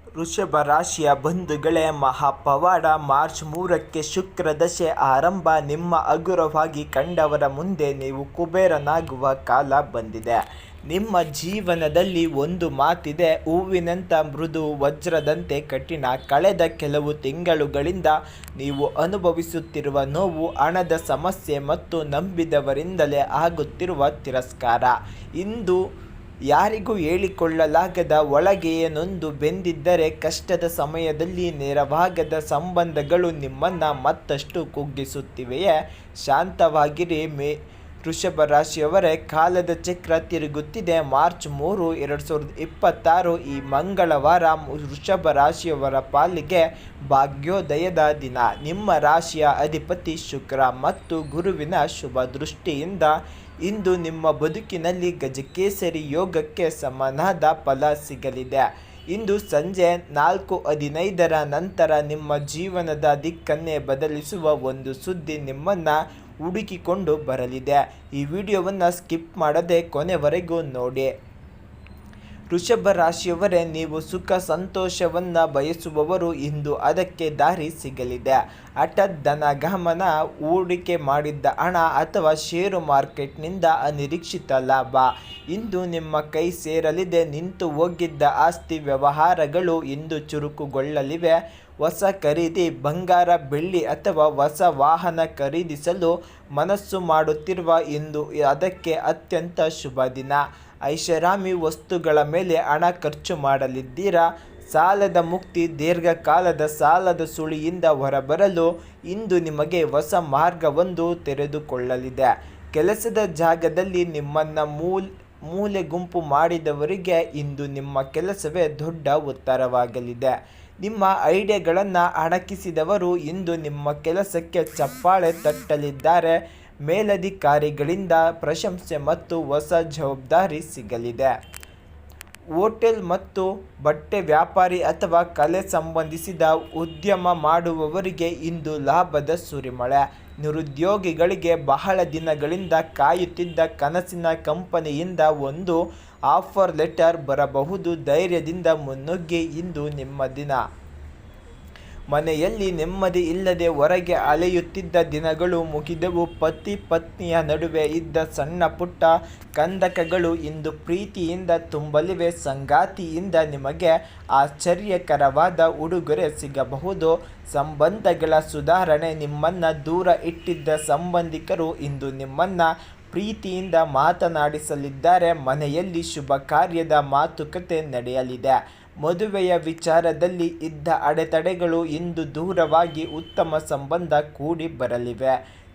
ವೃಷಭ ರಾಶಿಯ ಬಂಧುಗಳೇ, ಮಹಾಪವಾಡ ಮಾರ್ಚ್ 3ಕ್ಕೆ ಶುಕ್ರ ದಶೆ ಆರಂಭ. ನಿಮ್ಮ ಹಗುರವಾಗಿ ಕಂಡವರ ಮುಂದೆ ನೀವು ಕುಬೇರನಾಗುವ ಕಾಲ ಬಂದಿದೆ. ನಿಮ್ಮ ಜೀವನದಲ್ಲಿ ಒಂದು ಮಾತಿದೆ, ಹೂವಿನಂಥ ಮೃದು, ವಜ್ರದಂತೆ ಕಠಿಣ. ಕಳೆದ ಕೆಲವು ತಿಂಗಳುಗಳಿಂದ ನೀವು ಅನುಭವಿಸುತ್ತಿರುವ ನೋವು, ಹಣದ ಸಮಸ್ಯೆ ಮತ್ತು ನಂಬಿದವರಿಂದಲೇ ಆಗುತ್ತಿರುವ ತಿರಸ್ಕಾರ ಇಂದು ಯಾರಿಗೂ ಹೇಳಿಕೊಳ್ಳಲಾಗದ ಒಳಗೆಯೇ ನೊಂದು ಬೆಂದಿದ್ದರೆ, ಕಷ್ಟದ ಸಮಯದಲ್ಲಿ ನೆರವಾಗದ ಸಂಬಂಧಗಳು ನಿಮ್ಮನ್ನು ಮತ್ತಷ್ಟು ಕುಗ್ಗಿಸುತ್ತಿವೆಯೇ? ಶಾಂತವಾಗಿರಿ ವೃಷಭ ರಾಶಿಯವರೇ, ಕಾಲದ ಚಕ್ರ ತಿರುಗುತ್ತಿದೆ. ಮಾರ್ಚ್ 3, 2026 ಈ ಮಂಗಳವಾರ ವೃಷಭ ರಾಶಿಯವರ ಪಾಲಿಗೆ ಭಾಗ್ಯೋದಯದ ದಿನ. ನಿಮ್ಮ ರಾಶಿಯ ಅಧಿಪತಿ ಶುಕ್ರ ಮತ್ತು ಗುರುವಿನ ಶುಭ ದೃಷ್ಟಿಯಿಂದ ಇಂದು ನಿಮ್ಮ ಬದುಕಿನಲ್ಲಿ ಗಜಕೇಸರಿ ಯೋಗಕ್ಕೆ ಸಮನಾದ ಫಲ ಸಿಗಲಿದೆ. ಇಂದು ಸಂಜೆ 4:15 ನಂತರ ನಿಮ್ಮ ಜೀವನದ ದಿಕ್ಕನ್ನೇ ಬದಲಿಸುವ ಒಂದು ಸುದ್ದಿ ನಿಮ್ಮನ್ನು ಹುಡುಕಿಕೊಂಡು ಬರಲಿದೆ. ಈ ವಿಡಿಯೋವನ್ನು ಸ್ಕಿಪ್ ಮಾಡದೆ ಕೊನೆವರೆಗೂ ನೋಡಿ. ವೃಷಭ ರಾಶಿಯವರೇ, ನೀವು ಸುಖ ಸಂತೋಷವನ್ನು ಬಯಸುವವರು. ಇಂದು ಅದಕ್ಕೆ ದಾರಿ ಸಿಗಲಿದೆ. ಹಠಾತ್ ಧನಗಮನ, ಹೂಡಿಕೆ ಮಾಡಿದ್ದ ಹಣ ಅಥವಾ ಷೇರು ಮಾರ್ಕೆಟ್ನಿಂದ ಅನಿರೀಕ್ಷಿತ ಲಾಭ ಇಂದು ನಿಮ್ಮ ಕೈ ಸೇರಲಿದೆ. ನಿಂತು ಹೋಗಿದ್ದ ಆಸ್ತಿ ವ್ಯವಹಾರಗಳು ಇಂದು ಚುರುಕುಗೊಳ್ಳಲಿವೆ. ಹೊಸ ಖರೀದಿ, ಬಂಗಾರ, ಬೆಳ್ಳಿ ಅಥವಾ ಹೊಸ ವಾಹನ ಖರೀದಿಸಲು ಮನಸ್ಸು ಮಾಡುತ್ತಿರುವ ಇಂದು ಅದಕ್ಕೆ ಅತ್ಯಂತ ಶುಭ ದಿನ. ಐಷಾರಾಮಿ ವಸ್ತುಗಳ ಮೇಲೆ ಹಣ ಖರ್ಚು ಮಾಡಲಿದ್ದೀರಾ. ಸಾಲದ ಮುಕ್ತಿ, ದೀರ್ಘಕಾಲದ ಸಾಲದ ಸುಳಿಯಿಂದ ಹೊರಬರಲು ಇಂದು ನಿಮಗೆ ಹೊಸ ಮಾರ್ಗವೊಂದು ತೆರೆದುಕೊಳ್ಳಲಿದೆ. ಕೆಲಸದ ಜಾಗದಲ್ಲಿ ನಿಮ್ಮನ್ನು ಮೂಲೆ ಗುಂಪು ಮಾಡಿದವರಿಗೆ ಇಂದು ನಿಮ್ಮ ಕೆಲಸವೇ ದೊಡ್ಡ ಉತ್ತರವಾಗಲಿದೆ. ನಿಮ್ಮ ಐಡಿಯಾಗಳನ್ನು ಅಣಕಿಸಿದವರು ಇಂದು ನಿಮ್ಮ ಕೆಲಸಕ್ಕೆ ಚಪ್ಪಾಳೆ ತಟ್ಟಲಿದ್ದಾರೆ. ಮೇಲಧಿಕಾರಿಗಳಿಂದ ಪ್ರಶಂಸೆ ಮತ್ತು ಹೊಸ ಜವಾಬ್ದಾರಿ ಸಿಗಲಿದೆ. ಹೋಟೆಲ್ ಮತ್ತು ಬಟ್ಟೆ ವ್ಯಾಪಾರಿ ಅಥವಾ ಕಲೆ ಸಂಬಂಧಿಸಿದ ಉದ್ಯಮ ಮಾಡುವವರಿಗೆ ಇಂದು ಲಾಭದ ಸುರಿಮಳೆ. ನಿರುದ್ಯೋಗಿಗಳಿಗೆ ಬಹಳ ದಿನಗಳಿಂದ ಕಾಯುತ್ತಿದ್ದ ಕನಸಿನ ಕಂಪನಿಯಿಂದ ಒಂದು ಆಫರ್ ಲೆಟರ್ ಬರಬಹುದು. ಧೈರ್ಯದಿಂದ ಮುನ್ನುಗ್ಗಿ, ಇಂದು ನಿಮ್ಮ ದಿನ. ಮನೆಯಲ್ಲಿ ನೆಮ್ಮದಿ ಇಲ್ಲದೆ ಹೊರಗೆ ಅಲೆಯುತ್ತಿದ್ದ ದಿನಗಳು ಮುಗಿದವು. ಪತಿ ಪತ್ನಿಯ ನಡುವೆ ಇದ್ದ ಸಣ್ಣ ಪುಟ್ಟ ಕಂದಕಗಳು ಇಂದು ಪ್ರೀತಿಯಿಂದ ತುಂಬಲಿವೆ. ಸಂಗಾತಿಯಿಂದ ನಿಮಗೆ ಆಶ್ಚರ್ಯಕರವಾದ ಉಡುಗೊರೆ ಸಿಗಬಹುದು. ಸಂಬಂಧಗಳ ಸುಧಾರಣೆ, ನಿಮ್ಮನ್ನು ದೂರ ಇಟ್ಟಿದ್ದ ಸಂಬಂಧಿಕರು ಇಂದು ನಿಮ್ಮನ್ನು ಪ್ರೀತಿಯಿಂದ ಮಾತನಾಡಿಸಲಿದ್ದಾರೆ. ಮನೆಯಲ್ಲಿ ಶುಭ ಕಾರ್ಯದ ಮಾತುಕತೆ ನಡೆಯಲಿದೆ. ಮದುವೆಯ ವಿಚಾರದಲ್ಲಿ ಇದ್ದ ಅಡೆತಡೆಗಳು ಇಂದು ದೂರವಾಗಿ ಉತ್ತಮ ಸಂಬಂಧ ಕೂಡಿ ಬರಲಿವೆ.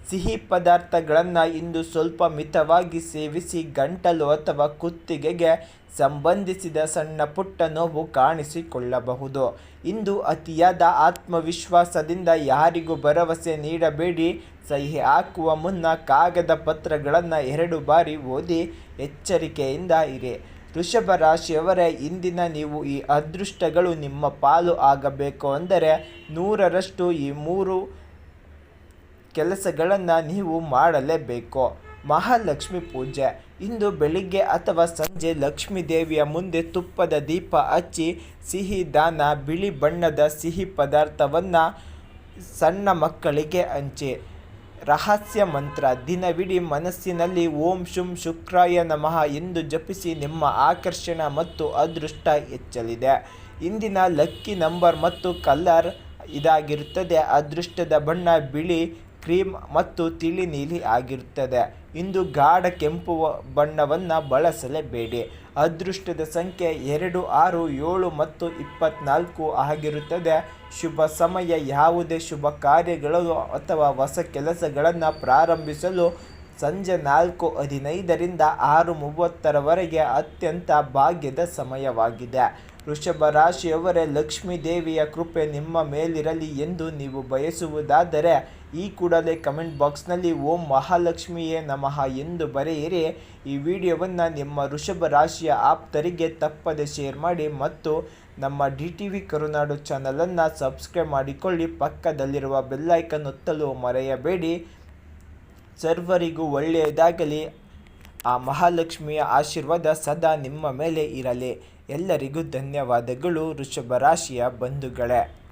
ಸಿಹಿ ಪದಾರ್ಥಗಳನ್ನು ಇಂದು ಸ್ವಲ್ಪ ಮಿತವಾಗಿ ಸೇವಿಸಿ. ಗಂಟಲು ಅಥವಾ ಕುತ್ತಿಗೆಗೆ ಸಂಬಂಧಿಸಿದ ಸಣ್ಣ ಪುಟ್ಟ ನೋವು ಕಾಣಿಸಿಕೊಳ್ಳಬಹುದು. ಇಂದು ಅತಿಯಾದ ಆತ್ಮವಿಶ್ವಾಸದಿಂದ ಯಾರಿಗೂ ಭರವಸೆ ನೀಡಬೇಡಿ. ಸಹಿ ಹಾಕುವ ಮುನ್ನ ಕಾಗದ ಪತ್ರಗಳನ್ನು 2 ಬಾರಿ ಓದಿ. ಎಚ್ಚರಿಕೆಯಿಂದ ಇರಿ. ವೃಷಭ ರಾಶಿಯವರೇ, ಇಂದಿನ ನೀವು ಈ ಅದೃಷ್ಟಗಳು ನಿಮ್ಮ ಪಾಲು ಆಗಬೇಕು ಅಂದರೆ 100ರಷ್ಟು ಈ 3 ಕೆಲಸಗಳನ್ನು ನೀವು ಮಾಡಲೇಬೇಕು. ಮಹಾಲಕ್ಷ್ಮಿ ಪೂಜೆ. ಇಂದು ಬೆಳಿಗ್ಗೆ ಅಥವಾ ಸಂಜೆ ಲಕ್ಷ್ಮೀ ದೇವಿಯ ಮುಂದೆ ತುಪ್ಪದ ದೀಪ ಹಚ್ಚಿ ಸಿಹಿ ದಾನ, ಬಿಳಿ ಬಣ್ಣದ ಸಿಹಿ ಪದಾರ್ಥವನ್ನು ಸಣ್ಣ ಮಕ್ಕಳಿಗೆ ಹಂಚಿ. ರಹಸ್ಯ ಮಂತ್ರ. ದಿನವಿಡೀ ಮನಸ್ಸಿನಲ್ಲಿ ಓಂ ಶುಂ ಶುಕ್ರಾಯ ನಮಃ ಎಂದು ಜಪಿಸಿ. ನಿಮ್ಮ ಆಕರ್ಷಣೆ ಮತ್ತು ಅದೃಷ್ಟ ಹೆಚ್ಚಲಿದೆ. ಇಂದಿನ ಲಕ್ಕಿ ನಂಬರ್ ಮತ್ತು ಕಲರ್ ಇದಾಗಿರುತ್ತದೆ. ಅದೃಷ್ಟದ ಬಣ್ಣ ಬಿಳಿ, ಕ್ರೀಮ್ ಮತ್ತು ತಿಳಿ ನೀಲಿ ಆಗಿರುತ್ತದೆ. ಇಂದು ಗಾಢ ಕೆಂಪು ಬಣ್ಣವನ್ನು ಬಳಸಲೇಬೇಡಿ. ಅದೃಷ್ಟದ ಸಂಖ್ಯೆ 2, 6, 7 ಮತ್ತು 24 ಆಗಿರುತ್ತದೆ. ಶುಭ ಸಮಯ. ಯಾವುದೇ ಶುಭ ಕಾರ್ಯಗಳು ಅಥವಾ ಹೊಸ ಕೆಲಸಗಳನ್ನು ಪ್ರಾರಂಭಿಸಲು ಸಂಜೆ 4:15ರಿಂದ 6:30ರವರೆಗೆ ಅತ್ಯಂತ ಭಾಗ್ಯದ ಸಮಯವಾಗಿದೆ. ವೃಷಭ ರಾಶಿಯವರೇ, ಲಕ್ಷ್ಮೀ ದೇವಿಯ ಕೃಪೆ ನಿಮ್ಮ ಮೇಲಿರಲಿ ಎಂದು ನೀವು ಬಯಸುವುದಾದರೆ ಈ ಕೂಡಲೇ ಕಮೆಂಟ್ ಬಾಕ್ಸ್ನಲ್ಲಿ ಓಂ ಮಹಾಲಕ್ಷ್ಮಿಯೇ ನಮಃ ಎಂದು ಬರೆಯಿರಿ. ಈ ವಿಡಿಯೋವನ್ನು ನಿಮ್ಮ ವೃಷಭ ರಾಶಿಯ ಆಪ್ತರಿಗೆ ತಪ್ಪದೆ ಶೇರ್ ಮಾಡಿ ಮತ್ತು ನಮ್ಮ DTV ಕರುನಾಡು ಚಾನಲನ್ನು ಸಬ್ಸ್ಕ್ರೈಬ್ ಮಾಡಿಕೊಳ್ಳಿ. ಪಕ್ಕದಲ್ಲಿರುವ ಬೆಲ್ಲೈಕನ್ ಒತ್ತಲು ಮರೆಯಬೇಡಿ. ಸರ್ವರಿಗೂ ಒಳ್ಳೆಯದಾಗಲಿ. ಆ ಮಹಾಲಕ್ಷ್ಮಿಯ ಆಶೀರ್ವಾದ ಸದಾ ನಿಮ್ಮ ಮೇಲೆ ಇರಲಿ. ಎಲ್ಲರಿಗೂ ಧನ್ಯವಾದಗಳು ವೃಷಭ ರಾಶಿಯ ಬಂಧುಗಳೇ.